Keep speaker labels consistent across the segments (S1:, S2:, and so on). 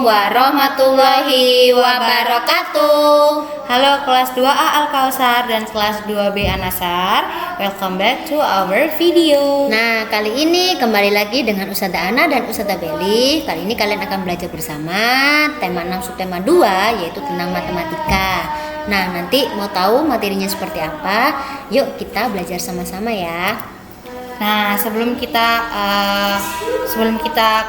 S1: warahmatullahi wabarakatuh.
S2: Halo kelas 2A Al-Kausar dan kelas 2B An-Nasar. Welcome back to our video.
S1: Nah, kali ini kembali lagi dengan Ustazah Ana dan Ustazah Beli. Kali ini kalian akan belajar bersama tema 6 subtema 2, yaitu tentang matematika. Nah, nanti mau tahu materinya seperti apa? Yuk kita belajar sama-sama ya.
S2: Nah, sebelum kita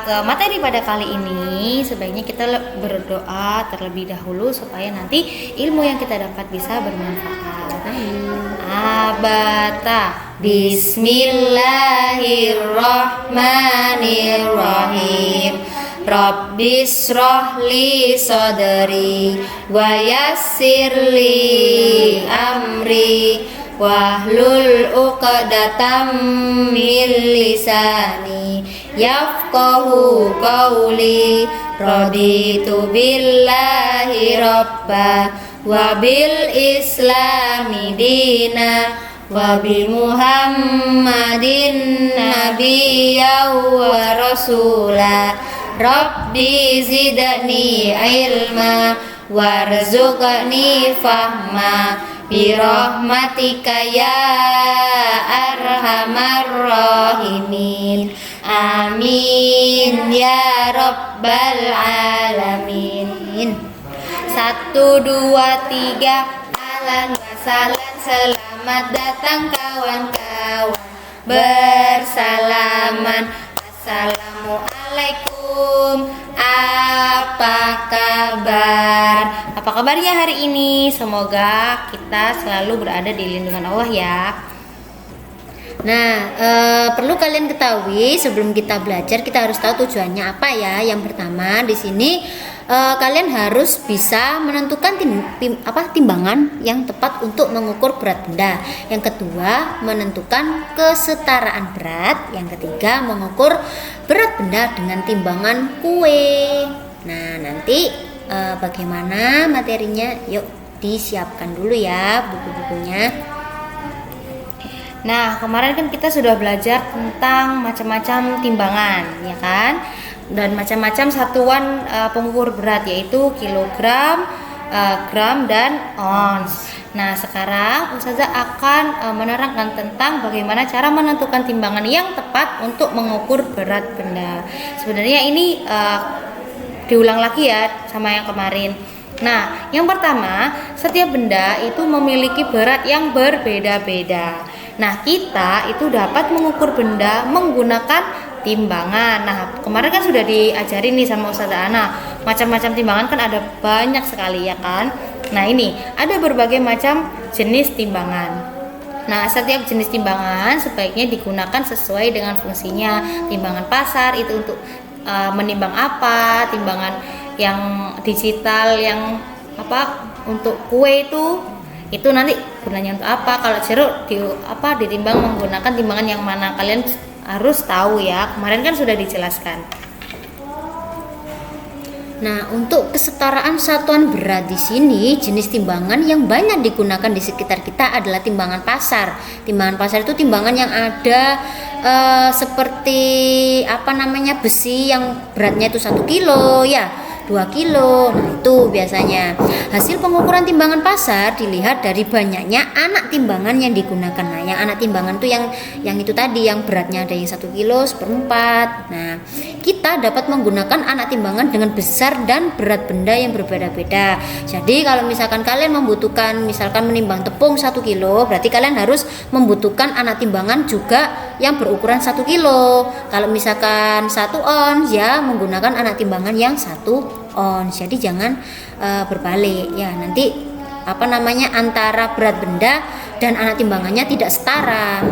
S2: ke materi pada kali ini, sebaiknya kita berdoa terlebih dahulu supaya nanti ilmu yang kita dapat bisa bermanfaat. Abata. Bismillahirrahmanirrahim. Rabbis rohli sodri wa yassirli amri wahlul uqdatam min lisani yafqahu qawli. Raditu billahi rabba wa bil islami dina wa bi muhammadin nabiyya wa rasula. Rabbi zidni ilma warzuqni fahma birahmatika ya arhamar rahimin. Amin ya rabbal alamin. 1, 2, 3. Ahlan wa sahlan, selamat datang kawan-kawan bersalaman. Assalamualaikum, apa kabar? Apa kabarnya hari ini? Semoga kita selalu berada di lindungan Allah ya.
S1: Nah, perlu kalian ketahui sebelum kita belajar kita harus tahu tujuannya apa ya. Yang pertama di sini kalian harus bisa menentukan timbangan yang tepat untuk mengukur berat benda. Yang kedua, menentukan kesetaraan berat. Yang ketiga, mengukur berat benda dengan timbangan kue. Nah, nanti bagaimana materinya? Yuk disiapkan dulu ya buku-bukunya.
S2: Nah, kemarin kan kita sudah belajar tentang macam-macam timbangan, ya kan? Dan macam-macam satuan pengukur berat, yaitu kilogram, gram, dan ons. Nah, sekarang Ustazah akan menerangkan tentang bagaimana cara menentukan timbangan yang tepat untuk mengukur berat benda. Sebenarnya ini diulang lagi ya sama yang kemarin. Nah, yang pertama, setiap benda itu memiliki berat yang berbeda-beda. Nah, kita itu dapat mengukur benda menggunakan timbangan. Nah, kemarin kan sudah diajarin nih sama Ustazah Ana, macam-macam timbangan kan ada banyak sekali ya kan. Nah, ini ada berbagai macam jenis timbangan. Nah, setiap jenis timbangan sebaiknya digunakan sesuai dengan fungsinya. Timbangan pasar itu untuk menimbang apa, timbangan yang digital yang untuk kue itu nanti gunanya untuk apa. Kalau jeruk ditimbang menggunakan timbangan yang mana, kalian harus tahu ya. Kemarin kan sudah dijelaskan.
S1: Nah, untuk kesetaraan satuan berat di sini, jenis timbangan yang banyak digunakan di sekitar kita adalah timbangan pasar. Timbangan pasar itu timbangan yang ada seperti besi yang beratnya itu 1 kilo ya, 2 kilo. Nah, itu biasanya hasil pengukuran timbangan pasar dilihat dari banyaknya anak timbangan yang digunakan. Nah, yang anak timbangan itu yang itu tadi, yang beratnya ada yang 1 kilo, 1/4. Nah, kita dapat menggunakan anak timbangan dengan besar dan berat benda yang berbeda-beda. Jadi kalau misalkan kalian membutuhkan menimbang tepung 1 kilo, berarti kalian harus membutuhkan anak timbangan juga yang berukuran 1 kilo. Kalau misalkan 1 ons ya menggunakan anak timbangan yang 1 ons. Jadi jangan berbalik ya, nanti antara berat benda dan anak timbangannya tidak setara.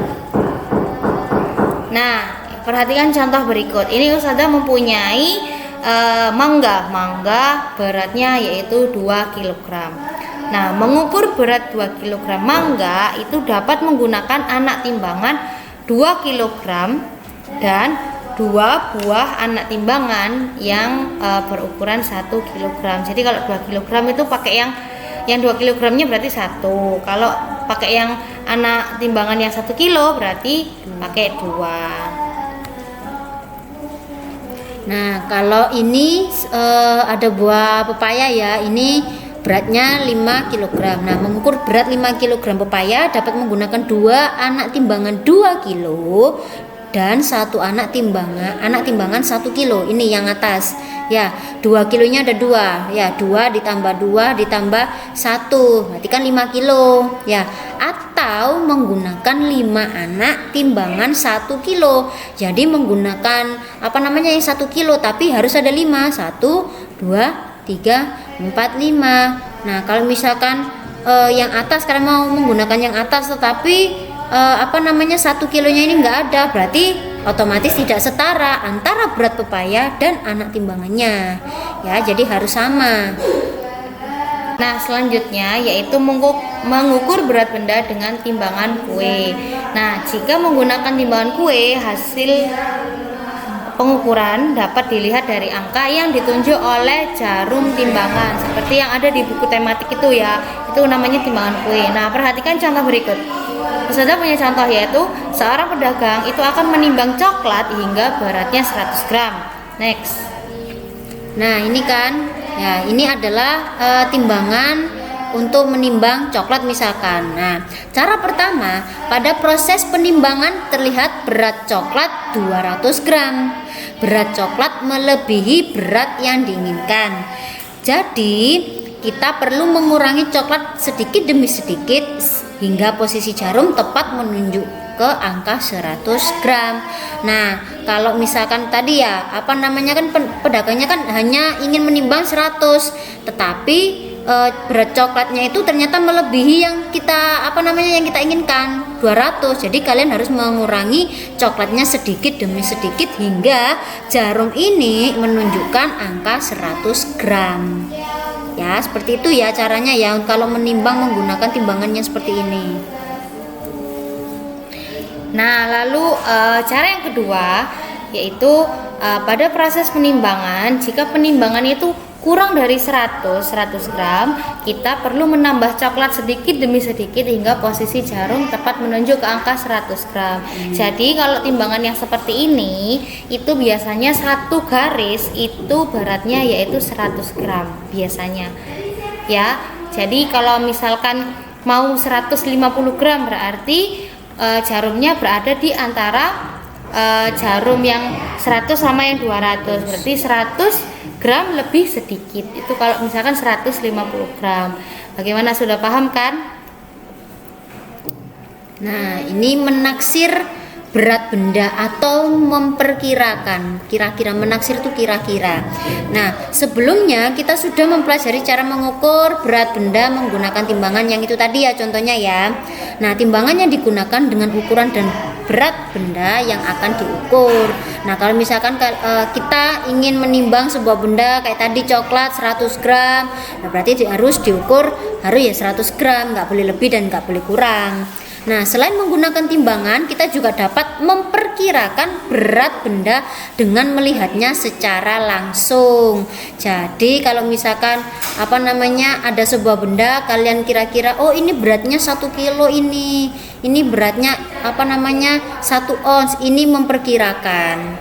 S2: Nah, perhatikan contoh berikut. Ini Ustazah mempunyai mangga beratnya yaitu 2 kg. Nah, mengukur berat 2 kg mangga itu dapat menggunakan anak timbangan 2 kg dan 2 buah anak timbangan yang berukuran 1 kg. Jadi kalau 2 kg itu pakai yang 2 kg-nya berarti 1. Kalau pakai yang anak timbangan yang 1 kilo berarti pakai 2.
S1: Nah, kalau ini ada buah pepaya ya, ini beratnya 5 kg. Nah, mengukur berat 5 kg pepaya dapat menggunakan 2 anak timbangan 2 kilo dan 1 anak timbangan 1 kilo. Ini yang atas. Ya, 2 kilonya ada 2. Ya, 2 ditambah 2 ditambah 1. Berarti kan 5 kilo. Ya, atau menggunakan 5 anak timbangan 1 kilo. Jadi menggunakan yang 1 kilo tapi harus ada 5. 1, 2, 3, 4, 5. Nah, kalau misalkan yang atas kalian mau menggunakan yang atas tetapi 1 kilonya ini enggak ada, berarti otomatis tidak setara antara berat pepaya dan anak timbangannya. Ya, jadi harus sama.
S2: Nah, selanjutnya yaitu mengukur berat benda dengan timbangan kue. Nah, jika menggunakan timbangan kue, hasil pengukuran dapat dilihat dari angka yang ditunjuk oleh jarum timbangan seperti yang ada di buku tematik itu ya. Itu namanya timbangan kue. Nah, perhatikan contoh berikut. Ustazah punya contoh yaitu seorang pedagang itu akan menimbang coklat hingga beratnya 100 gram. Next.
S1: Nah, ini kan ya, ini adalah timbangan untuk menimbang coklat misalkan. Nah, cara pertama, pada proses penimbangan terlihat berat coklat 200 gram. Berat coklat melebihi berat yang diinginkan. Jadi, kita perlu mengurangi coklat sedikit demi sedikit hingga posisi jarum tepat menunjuk ke angka 100 gram. Nah, kalau misalkan tadi ya, kan pedagangnya kan hanya ingin menimbang 100, tetapi berat coklatnya itu ternyata melebihi yang kita inginkan 200. Jadi kalian harus mengurangi coklatnya sedikit demi sedikit hingga jarum ini menunjukkan angka 100 gram. Ya, seperti itu ya caranya ya kalau menimbang menggunakan timbangannya seperti ini.
S2: Nah, lalu cara yang kedua yaitu pada proses penimbangan, jika penimbangan itu kurang dari 100 gram, kita perlu menambah coklat sedikit demi sedikit hingga posisi jarum tepat menunjuk ke angka 100 gram. Jadi kalau timbangan yang seperti ini itu biasanya satu garis itu beratnya yaitu 100 gram biasanya. Ya. Jadi kalau misalkan mau 150 gram berarti jarumnya berada di antara jarum yang 100 sama yang 200, berarti 100 gram lebih sedikit. Itu kalau misalkan 150 gram. Bagaimana, sudah paham kan?
S1: Nah, ini menaksir berat benda atau memperkirakan. Kira-kira, menaksir itu kira-kira. Nah, sebelumnya kita sudah mempelajari cara mengukur berat benda menggunakan timbangan yang itu tadi ya contohnya ya. Nah, timbangan yang digunakan dengan ukuran dan berat benda yang akan diukur. Nah, kalau misalkan kita ingin menimbang sebuah benda kayak tadi coklat 100 gram, nah berarti harus diukur harus ya 100 gram, nggak boleh lebih dan nggak boleh kurang. Nah, selain menggunakan timbangan, kita juga dapat memperkirakan berat benda dengan melihatnya secara langsung. Jadi, kalau misalkan ada sebuah benda, kalian kira-kira, oh ini beratnya 1 kilo ini beratnya 1 ons, ini memperkirakan.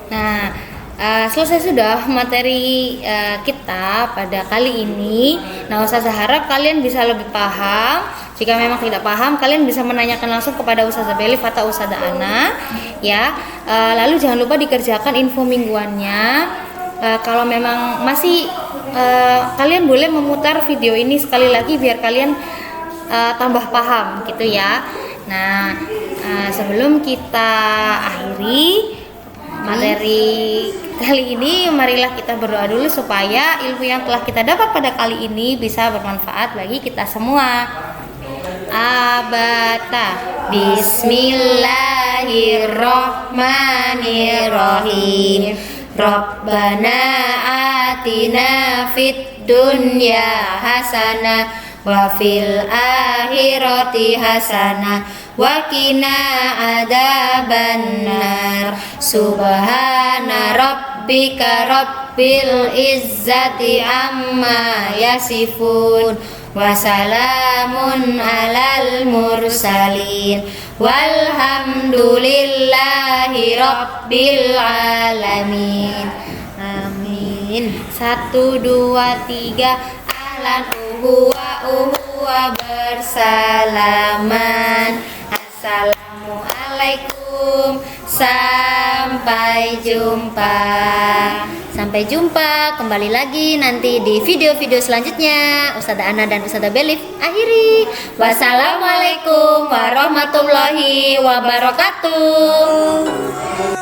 S2: Nah, selesai sudah materi kita pada kali ini. Nah, Ustazah harap kalian bisa lebih paham. Jika memang tidak paham, kalian bisa menanyakan langsung kepada Ustazah Belif atau Ustazah Ana ya. Lalu jangan lupa dikerjakan info mingguannya. Kalau memang masih kalian boleh memutar video ini sekali lagi biar kalian tambah paham gitu ya. Nah, sebelum kita akhiri materi kali ini, marilah kita berdoa dulu supaya ilmu yang telah kita dapat pada kali ini bisa bermanfaat bagi kita semua. Abata. Bismillahirrahmanirrahim. Rabbana atina fid dunya hasanah wa fil akhirati hasanah wa qina adzabannar. Subhana rabbika rabbil izzati amma yasifun
S1: Wassalamun alal mursalin. Walhamdulillahi rabbil alamin. Amin.
S2: 1, 2, 3.
S1: Ahlan uhuwa bersalaman. Assalamualaikum. Sampai jumpa. Sampai jumpa. Kembali lagi nanti di video-video selanjutnya. Ustazah Ana dan Ustazah Belif akhiri. Wassalamualaikum warahmatullahi wabarakatuh.